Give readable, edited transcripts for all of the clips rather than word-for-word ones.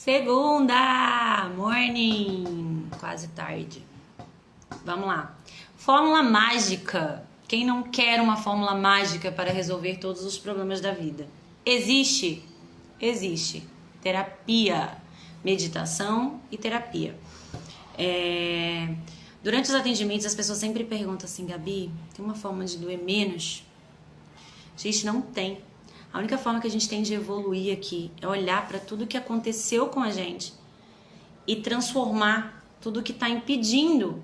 Segunda, morning, quase tarde. Vamos lá. Fórmula mágica. Quem não quer uma fórmula mágica para resolver todos os problemas da vida? Existe. Existe. Terapia, meditação e terapia. Durante os atendimentos as pessoas sempre perguntam assim, Gabi, tem uma forma de doer menos? Gente, não tem. A única forma que a gente tem de evoluir aqui é olhar para tudo que aconteceu com a gente e transformar tudo que está impedindo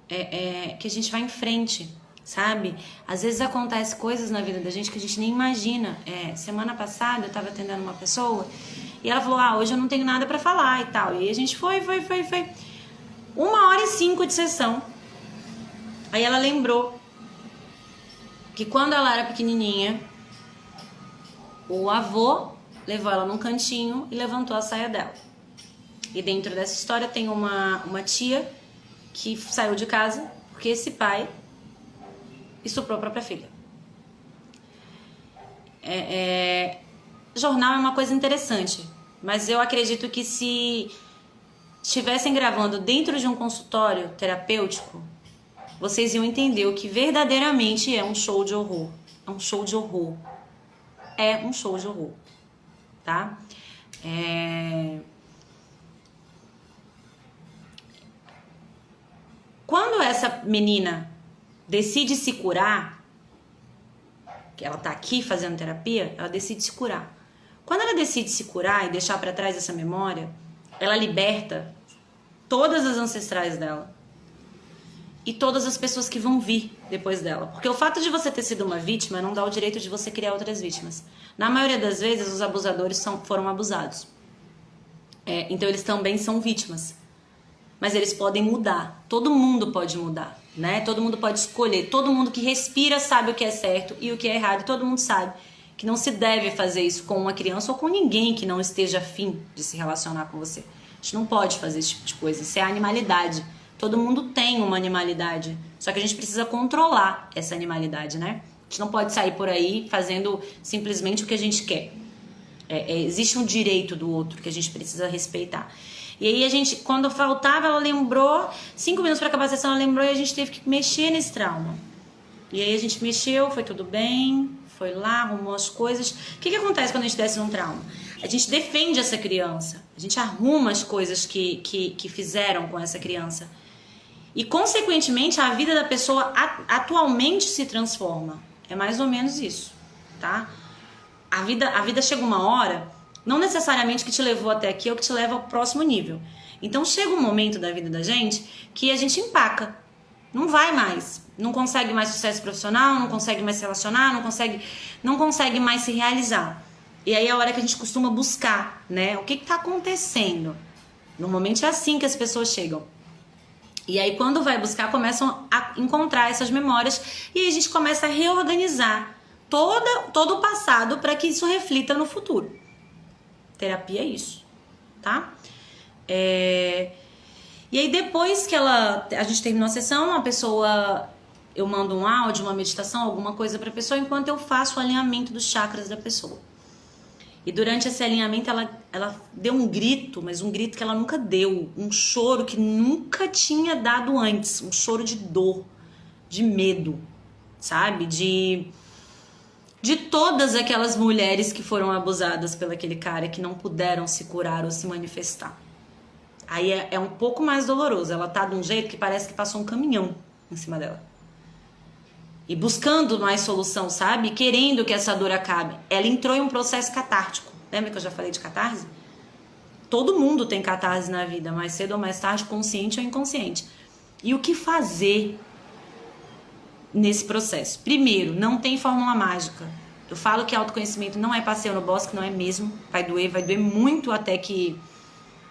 que a gente vá em frente, sabe? Às vezes acontece coisas na vida da gente que a gente nem imagina. Semana passada eu estava atendendo uma pessoa e ela falou, hoje eu não tenho nada para falar e tal. E aí a gente foi. 1h05 de sessão. Aí ela lembrou que quando ela era pequenininha, o avô levou ela num cantinho e levantou a saia dela. E dentro dessa história tem uma tia que saiu de casa porque esse pai estuprou a própria filha. Jornal é uma coisa interessante, mas eu acredito que se estivessem gravando dentro de um consultório terapêutico, vocês iam entender o que verdadeiramente é um show de horror. É um show de horror. É um show de horror, tá? Quando essa menina decide se curar, que ela tá aqui fazendo terapia, ela decide se curar. Quando ela decide se curar e deixar pra trás essa memória, ela liberta todas as ancestrais dela e todas as pessoas que vão vir depois dela. Porque o fato de você ter sido uma vítima não dá o direito de você criar outras vítimas. Na maioria das vezes, os abusadores foram abusados. Então, eles também são vítimas. Mas eles podem mudar. Todo mundo pode mudar, né? Todo mundo pode escolher. Todo mundo que respira sabe o que é certo e o que é errado. E todo mundo sabe que não se deve fazer isso com uma criança ou com ninguém que não esteja afim de se relacionar com você. A gente não pode fazer esse tipo de coisa. Isso é animalidade. Todo mundo tem uma animalidade, só que a gente precisa controlar essa animalidade, né? A gente não pode sair por aí fazendo simplesmente o que a gente quer. Existe um direito do outro que a gente precisa respeitar. E aí a gente, quando faltava, ela lembrou, 5 minutos para acabar a sessão, ela lembrou e a gente teve que mexer nesse trauma. E aí a gente mexeu, foi tudo bem, foi lá, arrumou as coisas. O que acontece quando a gente desce num trauma? A gente defende essa criança, a gente arruma as coisas que fizeram com essa criança. E, consequentemente, a vida da pessoa atualmente se transforma. É mais ou menos isso, tá? A vida chega uma hora, não necessariamente que te levou até aqui ou que te leva ao próximo nível. Então, chega um momento da vida da gente que a gente empaca. Não vai mais. Não consegue mais sucesso profissional, não consegue mais se relacionar, não consegue mais se realizar. E aí é a hora que a gente costuma buscar, né? O que tá acontecendo? Normalmente é assim que as pessoas chegam. E aí, quando vai buscar, começam a encontrar essas memórias e aí a gente começa a reorganizar todo o passado para que isso reflita no futuro. Terapia é isso, tá? E aí, depois que a gente terminou a sessão, eu mando um áudio, uma meditação, alguma coisa para a pessoa, enquanto eu faço o alinhamento dos chakras da pessoa. E durante esse alinhamento ela deu um grito, mas um grito que ela nunca deu. Um choro que nunca tinha dado antes. Um choro de dor, de medo, sabe? De todas aquelas mulheres que foram abusadas pelo aquele cara que não puderam se curar ou se manifestar. Aí é um pouco mais doloroso. Ela tá de um jeito que parece que passou um caminhão em cima dela. E buscando mais solução, sabe? Querendo que essa dor acabe. Ela entrou em um processo catártico. Lembra que eu já falei de catarse? Todo mundo tem catarse na vida, mais cedo ou mais tarde, consciente ou inconsciente. E o que fazer nesse processo? Primeiro, não tem fórmula mágica. Eu falo que autoconhecimento não é passeio no bosque, não é mesmo. Vai doer muito até que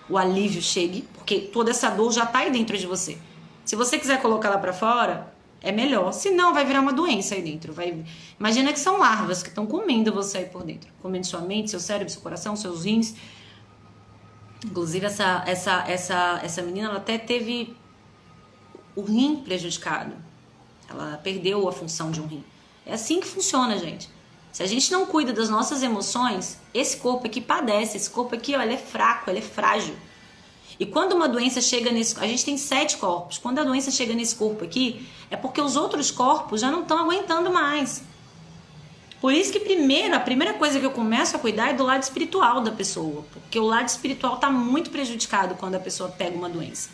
o alívio chegue, porque toda essa dor já tá aí dentro de você. Se você quiser colocar ela pra fora, é melhor, senão vai virar uma doença aí dentro. Imagina que são larvas que estão comendo você aí por dentro. Comendo sua mente, seu cérebro, seu coração, seus rins. Inclusive, essa menina, ela até teve o rim prejudicado. Ela perdeu a função de um rim. É assim que funciona, gente. Se a gente não cuida das nossas emoções, esse corpo aqui padece, esse corpo aqui, ó, ele é fraco, ele é frágil. E quando uma doença chega nesse... A gente tem 7 corpos. Quando a doença chega nesse corpo aqui, é porque os outros corpos já não estão aguentando mais. Por isso que a primeira coisa que eu começo a cuidar é do lado espiritual da pessoa. Porque o lado espiritual está muito prejudicado quando a pessoa pega uma doença.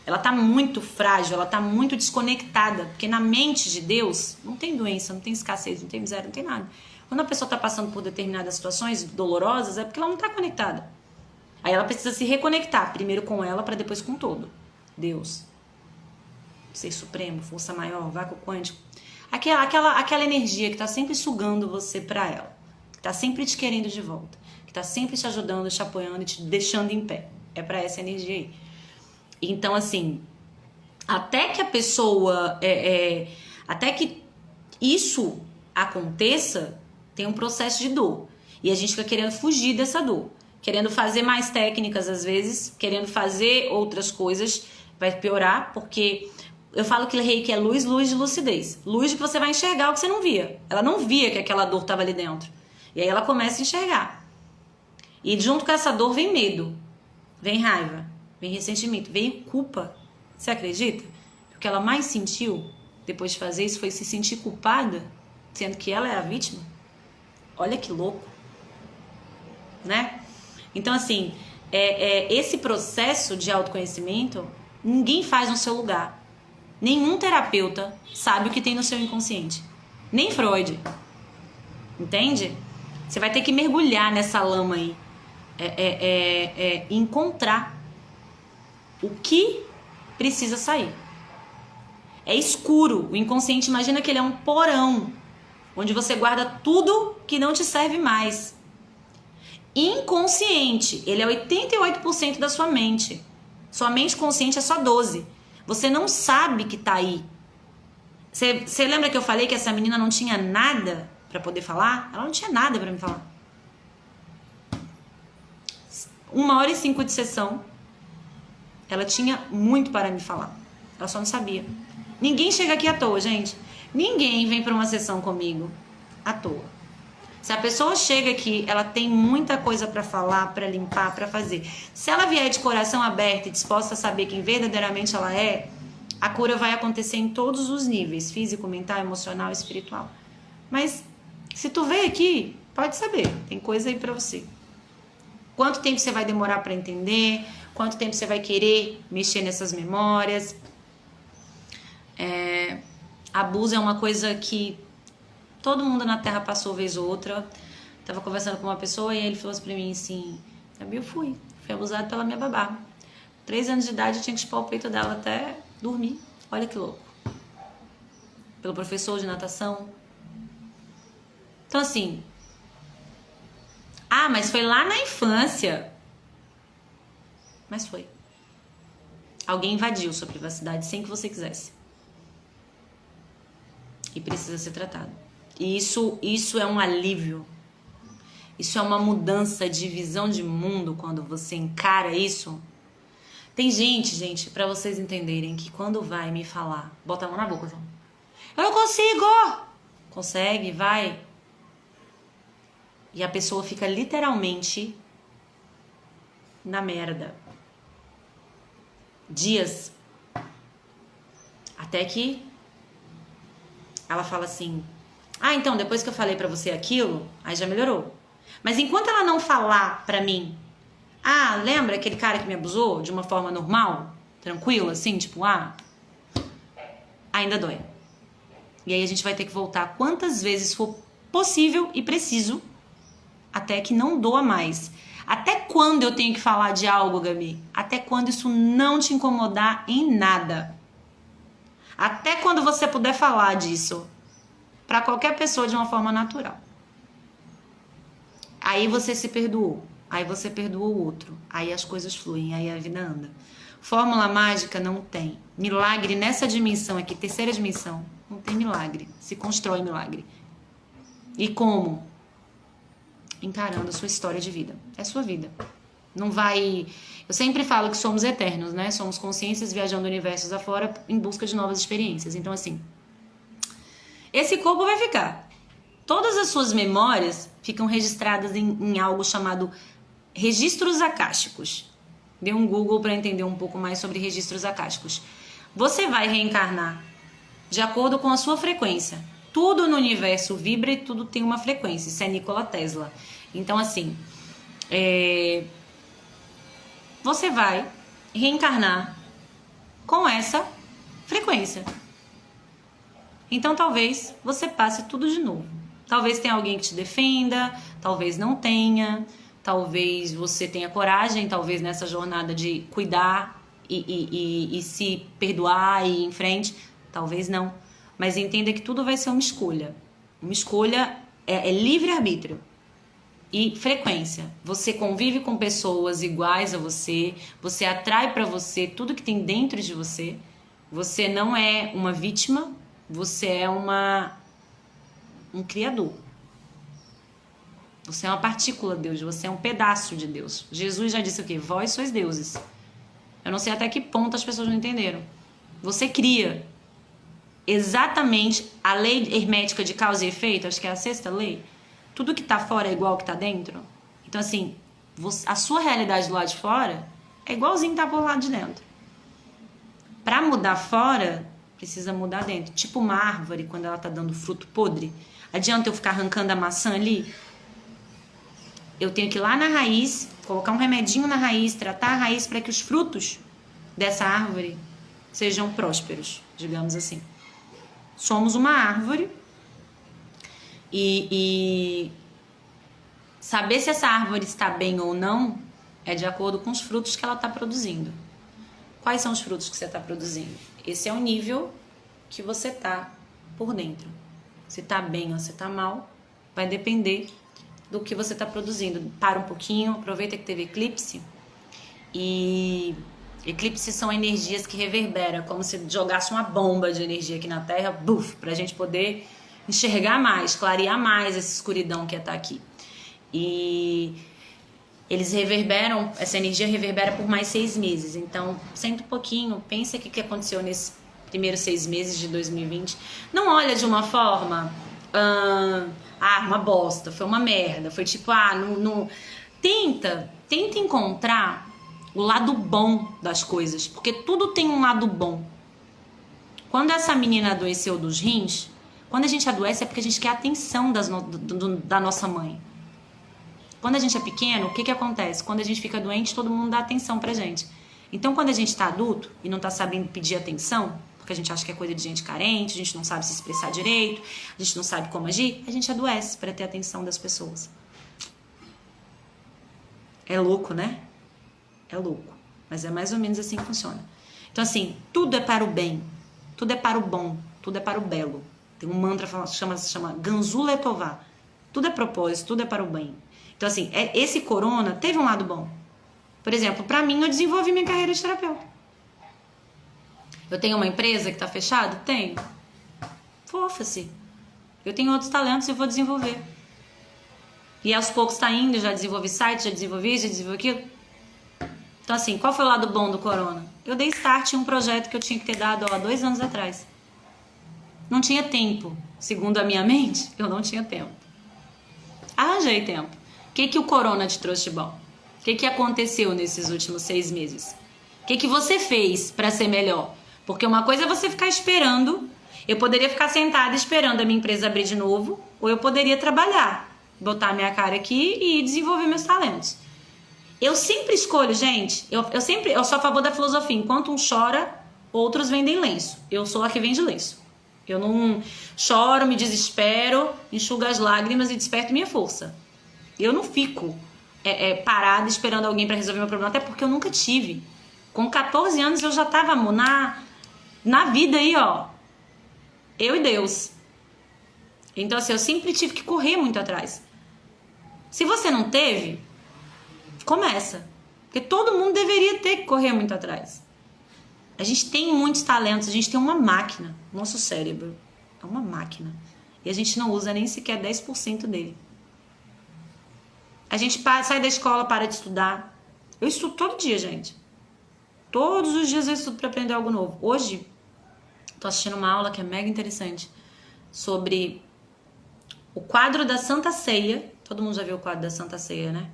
Ela está muito frágil, ela está muito desconectada. Porque na mente de Deus não tem doença, não tem escassez, não tem miséria, não tem nada. Quando a pessoa está passando por determinadas situações dolorosas, é porque ela não está conectada. Aí ela precisa se reconectar, primeiro com ela, para depois com todo. Deus, Ser Supremo, Força Maior, Vácuo Quântico. Aquela energia que está sempre sugando você para ela. Que está sempre te querendo de volta. Que está sempre te ajudando, te apoiando e te deixando em pé. É para essa energia aí. Então, assim, até que a pessoa... até que isso aconteça, tem um processo de dor. E a gente fica querendo fugir dessa dor. Querendo fazer mais técnicas às vezes, querendo fazer outras coisas, vai piorar, porque eu falo que Reiki é luz, luz de lucidez. Luz de que você vai enxergar o que você não via. Ela não via que aquela dor estava ali dentro. E aí ela começa a enxergar. E junto com essa dor vem medo, vem raiva, vem ressentimento, vem culpa. Você acredita? O que ela mais sentiu depois de fazer isso foi se sentir culpada, sendo que ela é a vítima. Olha que louco, né? Então, assim, esse processo de autoconhecimento, ninguém faz no seu lugar. Nenhum terapeuta sabe o que tem no seu inconsciente. Nem Freud. Entende? Você vai ter que mergulhar nessa lama aí. Encontrar o que precisa sair. É escuro. O inconsciente, imagina que ele é um porão, onde você guarda tudo que não te serve mais. Inconsciente, ele é 88% da sua mente. Sua mente consciente é só 12%. Você não sabe que tá aí. Você lembra que eu falei que essa menina não tinha nada para poder falar? Ela não tinha nada para me falar. 1h05 de sessão. Ela tinha muito para me falar. Ela só não sabia. Ninguém chega aqui à toa, gente. Ninguém vem para uma sessão comigo à toa. Se a pessoa chega aqui, ela tem muita coisa para falar, para limpar, para fazer. Se ela vier de coração aberto e disposta a saber quem verdadeiramente ela é, a cura vai acontecer em todos os níveis, físico, mental, emocional, espiritual. Mas se tu veio aqui, pode saber, tem coisa aí para você. Quanto tempo você vai demorar para entender? Quanto tempo você vai querer mexer nessas memórias? Abuso é uma coisa que todo mundo na Terra passou vez ou outra. Tava conversando com uma pessoa e ele falou assim pra mim assim: eu fui abusado pela minha babá. 3 anos de idade eu tinha que chupar o peito dela até dormir. Olha que louco. Pelo professor de natação. Então assim, mas foi lá na infância. Mas foi. Alguém invadiu sua privacidade sem que você quisesse. E precisa ser tratado. E isso é um alívio. Isso é uma mudança de visão de mundo quando você encara isso. Tem gente, pra vocês entenderem, que quando vai me falar, bota a mão na boca, assim, eu consigo! Consegue, vai. E a pessoa fica literalmente na merda. Dias. Até que ela fala assim: então, depois que eu falei pra você aquilo, aí já melhorou. Mas enquanto ela não falar pra mim, lembra aquele cara que me abusou de uma forma normal, tranquila, assim, tipo, ainda dói. E aí a gente vai ter que voltar quantas vezes for possível e preciso, até que não doa mais. Até quando eu tenho que falar de algo, Gabi? Até quando isso não te incomodar em nada. Até quando você puder falar disso para qualquer pessoa de uma forma natural. Aí você se perdoou. Aí você perdoou o outro. Aí as coisas fluem, aí a vida anda. Fórmula mágica não tem. Milagre nessa dimensão aqui, terceira dimensão, não tem milagre. Se constrói milagre. E como? Encarando a sua história de vida. É sua vida. Não vai... Eu sempre falo que somos eternos, né? Somos consciências viajando universos afora em busca de novas experiências. Então, assim, esse corpo vai ficar. Todas as suas memórias ficam registradas em algo chamado registros acásticos. Dê um Google para entender um pouco mais sobre registros acásticos. Você vai reencarnar de acordo com a sua frequência. Tudo no universo vibra e tudo tem uma frequência. Isso é Nikola Tesla. Então, assim, você vai reencarnar com essa frequência. Então, talvez você passe tudo de novo. Talvez tenha alguém que te defenda, talvez não tenha, talvez você tenha coragem, talvez nessa jornada de cuidar e se perdoar e ir em frente, talvez não. Mas entenda que tudo vai ser uma escolha. Uma escolha é livre-arbítrio e frequência. Você convive com pessoas iguais a você, você atrai para você tudo que tem dentro de você. Você não é uma vítima, você é um criador. Você é uma partícula de Deus, você é um pedaço de Deus. Jesus já disse o quê? Vós sois deuses. Eu não sei até que ponto as pessoas não entenderam. Você cria exatamente a lei hermética de causa e efeito, acho que é a sexta lei. Tudo que tá fora é igual ao que tá dentro. Então, assim, a sua realidade do lado de fora é igualzinho que tá por lado de dentro. Pra mudar fora, precisa mudar dentro. Tipo uma árvore, quando ela tá dando fruto podre. Adianta eu ficar arrancando a maçã ali? Eu tenho que ir lá na raiz, colocar um remedinho na raiz, tratar a raiz para que os frutos dessa árvore sejam prósperos, digamos assim. Somos uma árvore e saber se essa árvore está bem ou não é de acordo com os frutos que ela está produzindo. Quais são os frutos que você está produzindo? Esse é o nível que você está por dentro. Se está bem ou se está mal, vai depender do que você está produzindo. Para um pouquinho, aproveita que teve eclipse. E eclipses são energias que reverberam, como se jogasse uma bomba de energia aqui na Terra, buf, para a gente poder enxergar mais, clarear mais essa escuridão que está aqui. E eles reverberam, essa energia reverbera por mais 6 meses. Então, senta um pouquinho, pensa o que aconteceu nesses primeiros 6 meses de 2020. Não olha de uma forma... uma bosta, foi uma merda, foi tipo, não. Tenta encontrar o lado bom das coisas, porque tudo tem um lado bom. Quando essa menina adoeceu dos rins, quando a gente adoece é porque a gente quer a atenção da nossa mãe. Quando a gente é pequeno, o que acontece? Quando a gente fica doente, todo mundo dá atenção pra gente. Então, quando a gente tá adulto e não tá sabendo pedir atenção, porque a gente acha que é coisa de gente carente, a gente não sabe se expressar direito, a gente não sabe como agir, a gente adoece para ter a atenção das pessoas. É louco, né? É louco. Mas é mais ou menos assim que funciona. Então, assim, tudo é para o bem, tudo é para o bom, tudo é para o belo. Tem um mantra que chama Gansu Letová. Tudo é propósito, tudo é para o bem. Então, assim, esse corona teve um lado bom. Por exemplo, para mim, eu desenvolvi minha carreira de terapeuta. Eu tenho uma empresa que está fechada? Tenho. Fofa-se. Eu tenho outros talentos e vou desenvolver. E aos poucos está indo, já desenvolvi site, já desenvolvi isso, já desenvolvi aquilo. Então, assim, qual foi o lado bom do corona? Eu dei start em um projeto que eu tinha que ter dado há 2 anos atrás. Não tinha tempo. Segundo a minha mente, eu não tinha tempo. Arranjei tempo. O que o corona te trouxe de bom? O que aconteceu nesses últimos 6 meses? O que você fez para ser melhor? Porque uma coisa é você ficar esperando. Eu poderia ficar sentada esperando a minha empresa abrir de novo, ou eu poderia trabalhar, botar minha cara aqui e desenvolver meus talentos. Eu sempre escolho, gente, eu sou a favor da filosofia. Enquanto um chora, outros vendem lenço. Eu sou a que vende lenço. Eu não choro, me desespero, enxugo as lágrimas e desperto minha força. Eu não fico parada esperando alguém para resolver meu problema, até porque eu nunca tive. Com 14 anos eu já tava na vida aí, ó. Eu e Deus. Então, assim, eu sempre tive que correr muito atrás. Se você não teve, começa. Porque todo mundo deveria ter que correr muito atrás. A gente tem muitos talentos, a gente tem uma máquina. Nosso cérebro é uma máquina. E a gente não usa nem sequer 10% dele. A gente sai da escola, para de estudar. Eu estudo todo dia, gente. Todos os dias eu estudo para aprender algo novo. Hoje, tô assistindo uma aula que é mega interessante sobre o quadro da Santa Ceia, todo mundo já viu o quadro da Santa Ceia, né?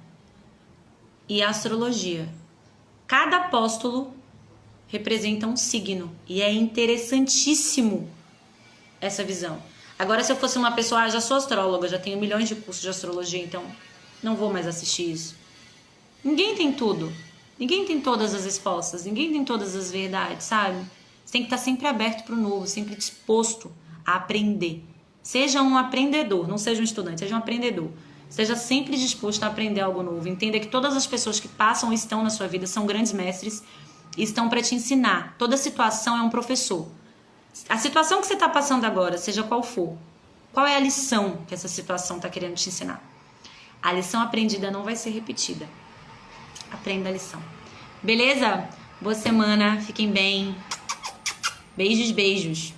E a astrologia. Cada apóstolo representa um signo e é interessantíssimo essa visão. Agora, se eu fosse uma pessoa, já sou astróloga, já tenho milhões de cursos de astrologia, então não vou mais assistir isso. Ninguém tem tudo. Ninguém tem todas as respostas, ninguém tem todas as verdades, sabe? Você tem que estar sempre aberto para o novo, sempre disposto a aprender. Seja um aprendedor, não seja um estudante, seja um aprendedor. Seja sempre disposto a aprender algo novo. Entenda que todas as pessoas que passam e estão na sua vida são grandes mestres e estão para te ensinar. Toda situação é um professor. A situação que você está passando agora, seja qual for, qual é a lição que essa situação está querendo te ensinar? A lição aprendida não vai ser repetida. Aprenda a lição. Beleza? Boa semana, fiquem bem. Beijos, beijos.